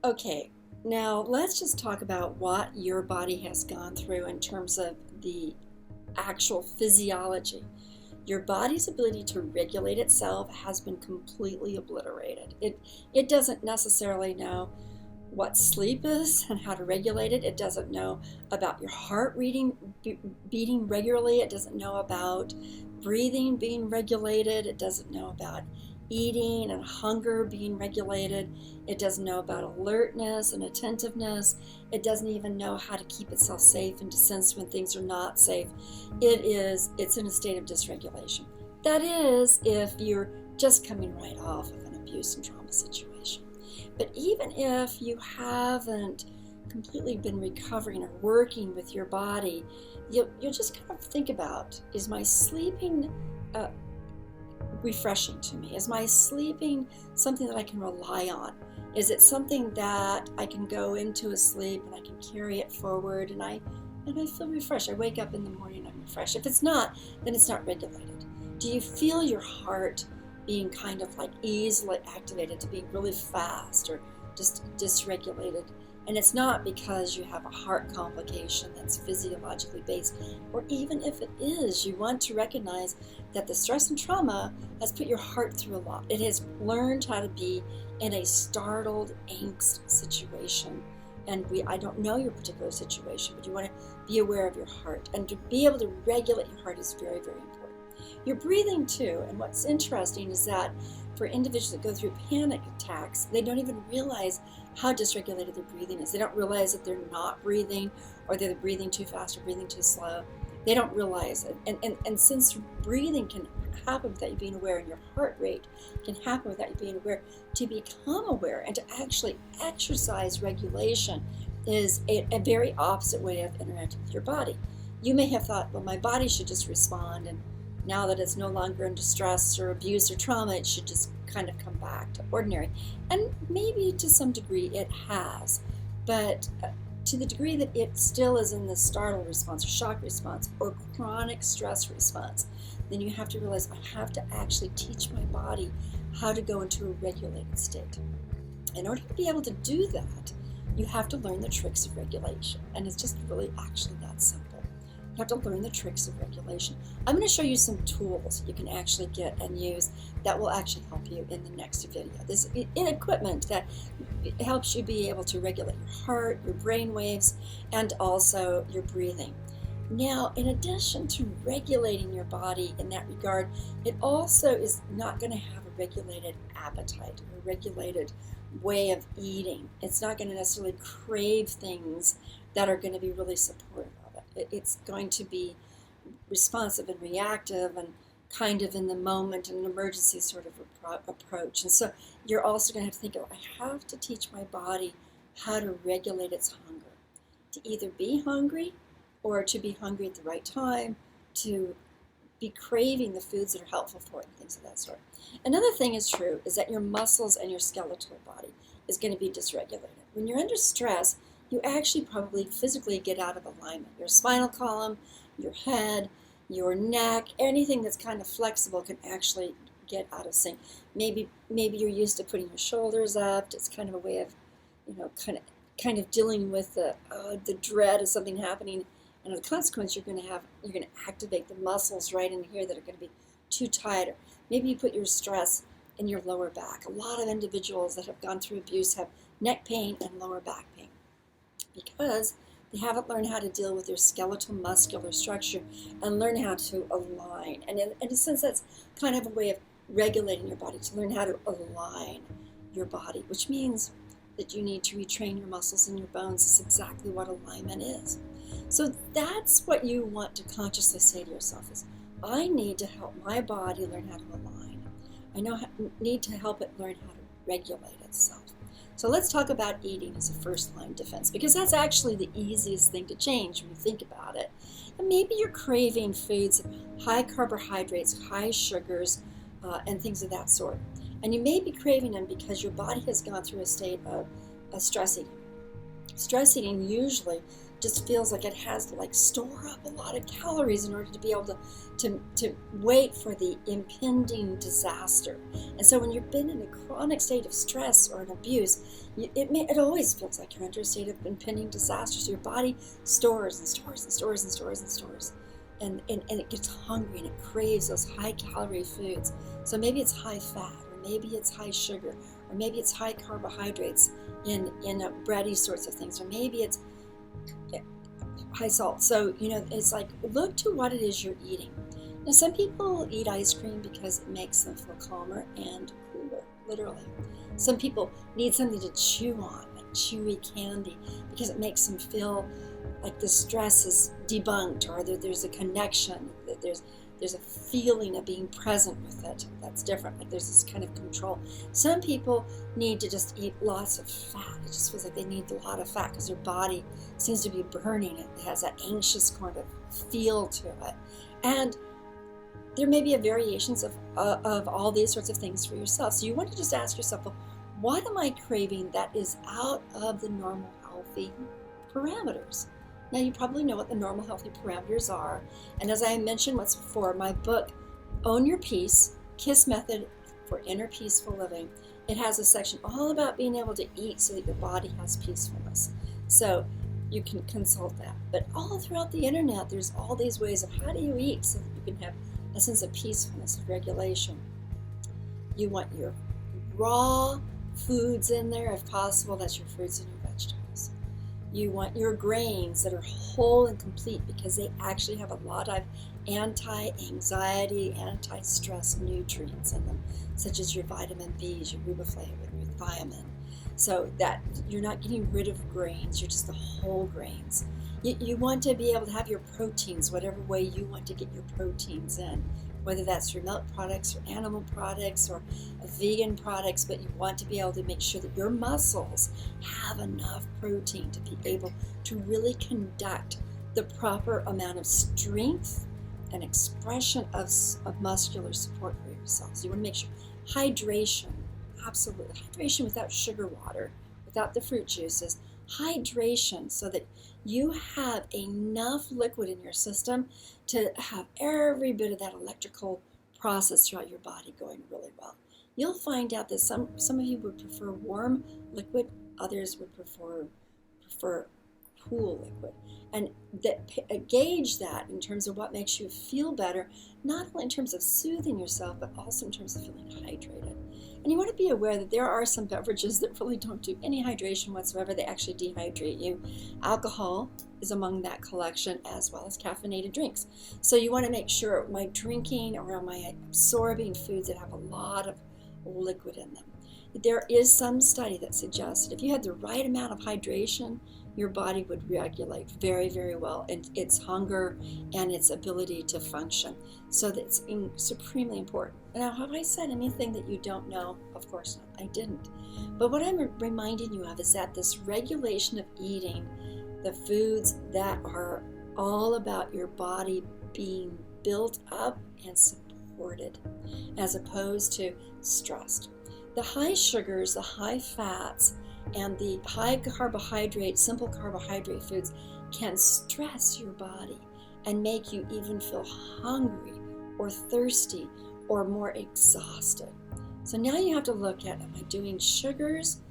Okay, now let's just talk about what your body has gone through in terms of the actual physiology. Your body's ability to regulate itself has been completely obliterated. It doesn't necessarily know what sleep is and how to regulate it. It doesn't know about your heart beating regularly. It doesn't know about breathing being regulated. It doesn't know about eating and hunger being regulated. It doesn't know about alertness and attentiveness. It doesn't even know how to keep itself safe and to sense when things are not safe. It's in a state of dysregulation. That is if you're just coming right off of an abuse and trauma situation. But even if you haven't completely been recovering or working with your body, you'll just kind of think about, is my sleeping refreshing to me? Is my sleeping something that I can rely on? Is it something that I can go into a sleep and I can carry it forward and I feel refreshed? I wake up in the morning, I'm refreshed. If it's not, then it's not regulated. Do you feel your heart being kind of like easily activated to being really fast or just dysregulated? And it's not because you have a heart complication that's physiologically based, or even if it is, you want to recognize that the stress and trauma has put your heart through a lot. It has learned how to be in a startled angst situation. And I don't know your particular situation, but you want to be aware of your heart. And to be able to regulate your heart is very, very important. Your breathing too, and what's interesting is that for individuals that go through panic attacks, they don't even realize how dysregulated their breathing is. They don't realize that they're not breathing, or they're breathing too fast or breathing too slow. They don't realize it. And since breathing can happen without you being aware, and your heart rate can happen without you being aware, to become aware and to actually exercise regulation is a very opposite way of interacting with your body. You may have thought, well, my body should just respond, and now that it's no longer under stress or abuse or trauma, it should just kind of come back to ordinary. And maybe to some degree it has, but to the degree that it still is in the startle response or shock response or chronic stress response, then you have to realize I have to actually teach my body how to go into a regulated state. In order to be able to do that, you have to learn the tricks of regulation. And it's just really actually that simple. You have to learn the tricks of regulation. I'm going to show you some tools you can actually get and use that will actually help you in the next video. This is equipment that helps you be able to regulate your heart, your brain waves, and also your breathing. Now, in addition to regulating your body in that regard, it also is not going to have a regulated appetite or a regulated way of eating. It's not going to necessarily crave things that are going to be really supportive of it. It's going to be responsive and reactive and kind of in the moment, an emergency sort of approach. And so you're also going to have to think, oh, I have to teach my body how to regulate its hunger, to either be hungry or to be hungry at the right time, to be craving the foods that are helpful for it and things of that sort. Another thing is true is that your muscles and your skeletal body is going to be dysregulated. When you're under stress, you actually probably physically get out of alignment. Your spinal column, your head, your neck, anything that's kind of flexible can actually get out of sync. Maybe you're used to putting your shoulders up. It's kind of a way of, kind of dealing with the dread of something happening. And as a consequence, you're going to activate the muscles right in here that are going to be too tight. Or maybe you put your stress in your lower back. A lot of individuals that have gone through abuse have neck pain and lower back pain because they haven't learned how to deal with their skeletal muscular structure and learn how to align. And in a sense, that's kind of a way of regulating your body, to learn how to align your body, which means that you need to retrain your muscles and your bones. Is exactly what alignment is. So that's what you want to consciously say to yourself is, I need to help my body learn how to align. Need to help it learn how to regulate itself. So let's talk about eating as a first line defense, because that's actually the easiest thing to change when you think about it. And maybe you're craving foods, high carbohydrates, high sugars, and things of that sort. And you may be craving them because your body has gone through a state of stress eating. Stress eating usually just feels like it has to like store up a lot of calories in order to be able to wait for the impending disaster. And so when you've been in a chronic state of stress or an abuse, it always feels like you're under a state of impending disaster. So your body stores and stores and stores and stores and stores. And it gets hungry and it craves those high calorie foods. So maybe it's high fat, or maybe it's high sugar, or maybe it's high carbohydrates in bready sorts of things, or maybe it's high salt. So, it's like, look to what it is you're eating. Now, some people eat ice cream because it makes them feel calmer and cooler, literally. Some people need something to chew on, like chewy candy, because it makes them feel like the stress is debunked, or that there's a connection, that there's a feeling of being present with it. That's different. Like there's this kind of control. Some people need to just eat lots of fat. It just feels like they need a lot of fat because their body seems to be burning it. It has that anxious kind of feel to it. And there may be variations of all these sorts of things for yourself. So you want to just ask yourself, well, what am I craving that is out of the normal healthy parameters? Now, you probably know what the normal healthy parameters are. And as I mentioned once before, my book, Own Your Peace, KISS Method for Inner Peaceful Living, it has a section all about being able to eat so that your body has peacefulness. So you can consult that. But all throughout the internet, there's all these ways of how do you eat so that you can have a sense of peacefulness, of regulation. You want your raw foods in there, if possible. That's your fruits and your vegetables. You want your grains that are whole and complete because they actually have a lot of anti-anxiety, anti-stress nutrients in them, such as your vitamin B's, your riboflavin, your thiamine. So that you're not getting rid of grains, you're just the whole grains. You want to be able to have your proteins, whatever way you want to get your proteins in, whether that's through milk products or animal products or vegan products, but you want to be able to make sure that your muscles have enough protein to be able to really conduct the proper amount of strength and expression of muscular support for yourself. So you want to make sure hydration, absolutely, hydration without sugar water, without the fruit juices, hydration so that you have enough liquid in your system to have every bit of that electrical process throughout your body going really well. You'll find out that some of you would prefer warm liquid, others would prefer cool liquid. And gauge that in terms of what makes you feel better, not only in terms of soothing yourself, but also in terms of feeling hydrated. And you want to be aware that there are some beverages that really don't do any hydration whatsoever. They actually dehydrate you. Alcohol is among that collection, as well as caffeinated drinks. So you want to make sure my drinking or my absorbing foods that have a lot of liquid in them. There is some study that suggests that if you had the right amount of hydration, your body would regulate very, very well in its hunger and its ability to function. So that's supremely important. Now, have I said anything that you don't know? Of course not. I didn't. But what I'm reminding you of is that this regulation of eating the foods that are all about your body being built up and supported, as opposed to stressed. The high sugars, the high fats, and the high carbohydrate, simple carbohydrate foods can stress your body and make you even feel hungry or thirsty or more exhausted. So now you have to look at, am I doing sugars,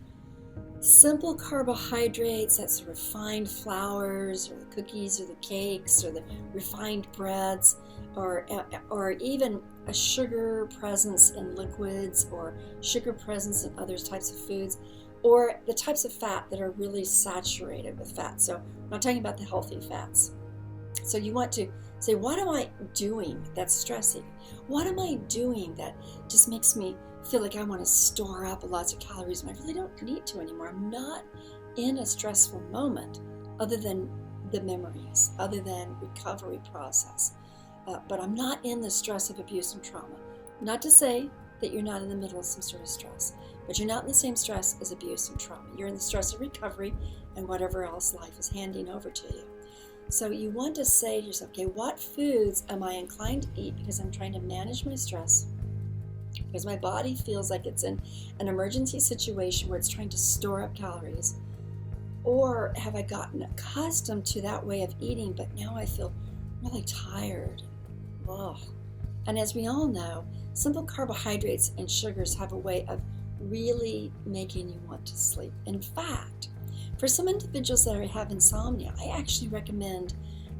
simple carbohydrates, that's the refined flours or the cookies or the cakes or the refined breads, or even a sugar presence in liquids or sugar presence in other types of foods, or the types of fat that are really saturated with fat. So I'm not talking about the healthy fats. So you want to say, what am I doing that's stressing? What am I doing that just makes me feel like I want to store up lots of calories when I really don't need to anymore? I'm not in a stressful moment other than the memories, other than recovery process. But I'm not in the stress of abuse and trauma. Not to say that you're not in the middle of some sort of stress, but you're not in the same stress as abuse and trauma. You're in the stress of recovery and whatever else life is handing over to you. So you want to say to yourself, okay, what foods am I inclined to eat because I'm trying to manage my stress? Because my body feels like it's in an emergency situation where it's trying to store up calories. Or have I gotten accustomed to that way of eating, but now I feel really tired? Ugh. And as we all know, simple carbohydrates and sugars have a way of really making you want to sleep. In fact, for some individuals that have insomnia, I actually recommend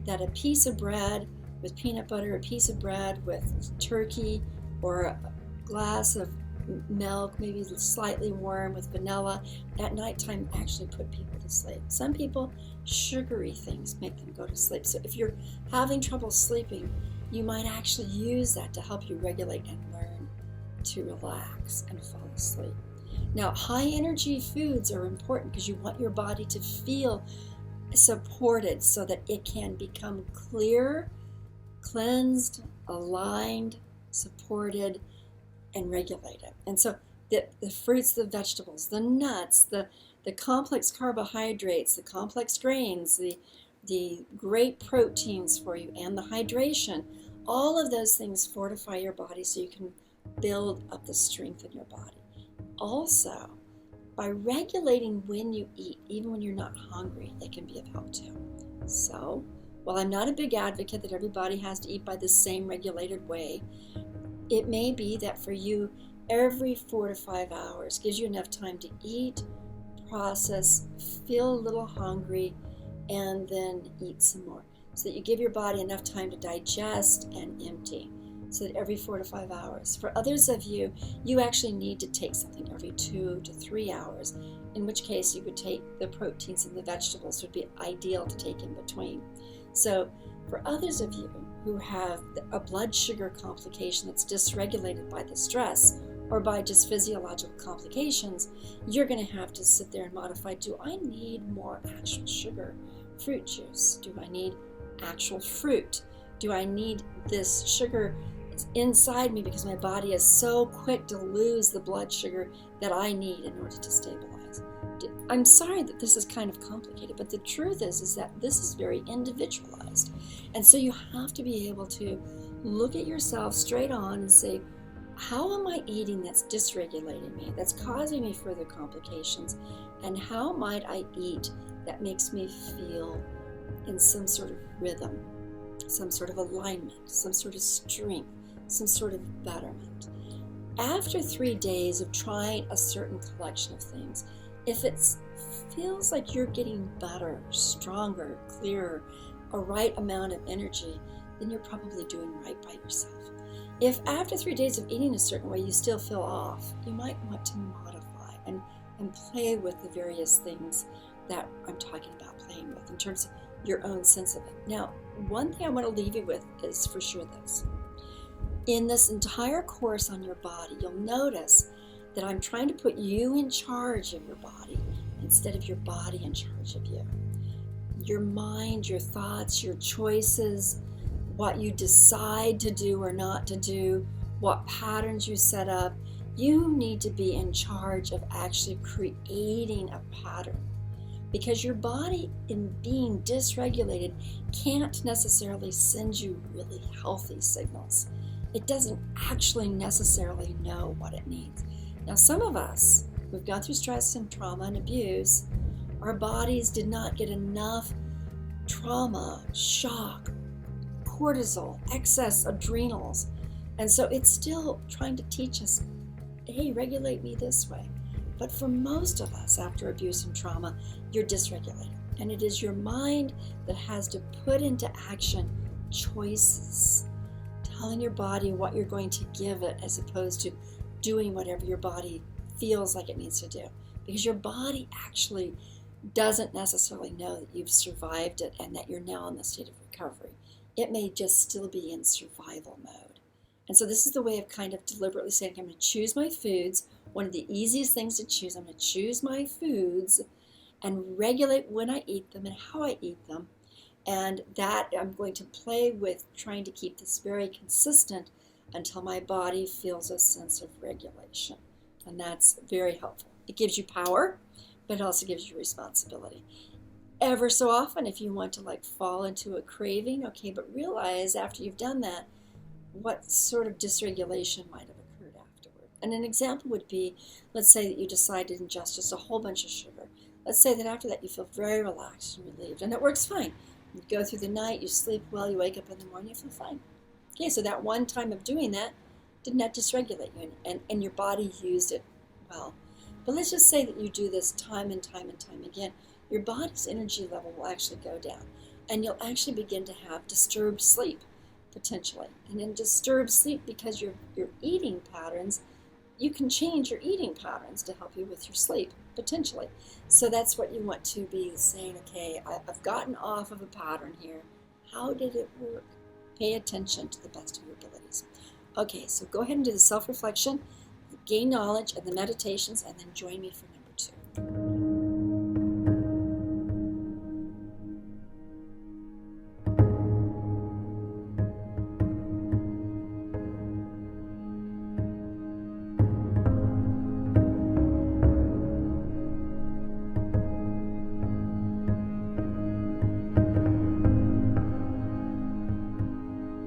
that a piece of bread with peanut butter, a piece of bread with turkey, or a glass of milk, maybe slightly warm with vanilla, at nighttime actually put people to sleep. Some people, sugary things make them go to sleep. So if you're having trouble sleeping, you might actually use that to help you regulate and learn to relax and fall asleep. Now, high energy foods are important because you want your body to feel supported so that it can become clear, cleansed, aligned, supported, and regulated. And so the fruits, the vegetables, the nuts, the complex carbohydrates, the complex grains, the great proteins for you, and the hydration, all of those things fortify your body so you can build up the strength in your body. Also, by regulating when you eat, even when you're not hungry, it can be of help too. So, while I'm not a big advocate that everybody has to eat by the same regulated way, it may be that for you, every 4 to 5 hours gives you enough time to eat, process, feel a little hungry, and then eat some more. So that you give your body enough time to digest and empty. So that every 4 to 5 hours. For others of you, you actually need to take something every 2 to 3 hours, in which case you would take the proteins and the vegetables would be ideal to take in between. So for others of you who have a blood sugar complication that's dysregulated by the stress or by just physiological complications, you're going to have to sit there and modify, do I need more actual sugar? Fruit juice? Do I need actual fruit? Do I need this sugar inside me because my body is so quick to lose the blood sugar that I need in order to stabilize? I'm sorry that this is kind of complicated, but the truth is that this is very individualized. And so you have to be able to look at yourself straight on and say, how am I eating that's dysregulating me, that's causing me further complications? And how might I eat that makes me feel in some sort of rhythm, some sort of alignment, some sort of strength, some sort of betterment? After 3 days of trying a certain collection of things, if it feels like you're getting better, stronger, clearer, a right amount of energy, then you're probably doing right by yourself. If after 3 days of eating a certain way you still feel off, you might want to modify and play with the various things that I'm talking about playing with in terms of your own sense of it. Now, one thing I want to leave you with is for sure this. In this entire course on your body, you'll notice that I'm trying to put you in charge of your body instead of your body in charge of you. Your mind, your thoughts, your choices, what you decide to do or not to do, what patterns you set up, you need to be in charge of actually creating a pattern. Because your body, in being dysregulated, can't necessarily send you really healthy signals. It doesn't actually necessarily know what it needs. Now, some of us, we've gone through stress and trauma and abuse. Our bodies did not get enough trauma, shock, cortisol, excess adrenals. And so it's still trying to teach us, hey, regulate me this way. But for most of us, after abuse and trauma, you're dysregulated. And it is your mind that has to put into action choices, telling your body what you're going to give it as opposed to doing whatever your body feels like it needs to do. Because your body actually doesn't necessarily know that you've survived it and that you're now in the state of recovery. It may just still be in survival mode. And so this is the way of kind of deliberately saying, I'm going to choose my foods. One of the easiest things to choose, I'm going to choose my foods and regulate when I eat them and how I eat them. And that I'm going to play with trying to keep this very consistent until my body feels a sense of regulation. And that's very helpful. It gives you power, but it also gives you responsibility. Ever so often, if you want to fall into a craving, okay, but realize after you've done that, what sort of dysregulation might have occurred afterward. And an example would be, let's say that you decide to ingest just a whole bunch of sugar, Let's say that after that you feel very relaxed and relieved, and it works fine. You go through the night, you sleep well, you wake up in the morning, you feel fine. Okay, so that one time of doing that did not dysregulate you, and your body used it well. But let's just say that you do this time and time and time again. Your body's energy level will actually go down, and you'll actually begin to have disturbed sleep, potentially. And in disturbed sleep, because your eating patterns, you can change your eating patterns to help you with your sleep, potentially. So that's what you want to be saying, okay, I've gotten off of a pattern here. How did it work? Pay attention to the best of your abilities. Okay, so go ahead and do the self-reflection, gain knowledge, and the meditations, and then join me for number 2.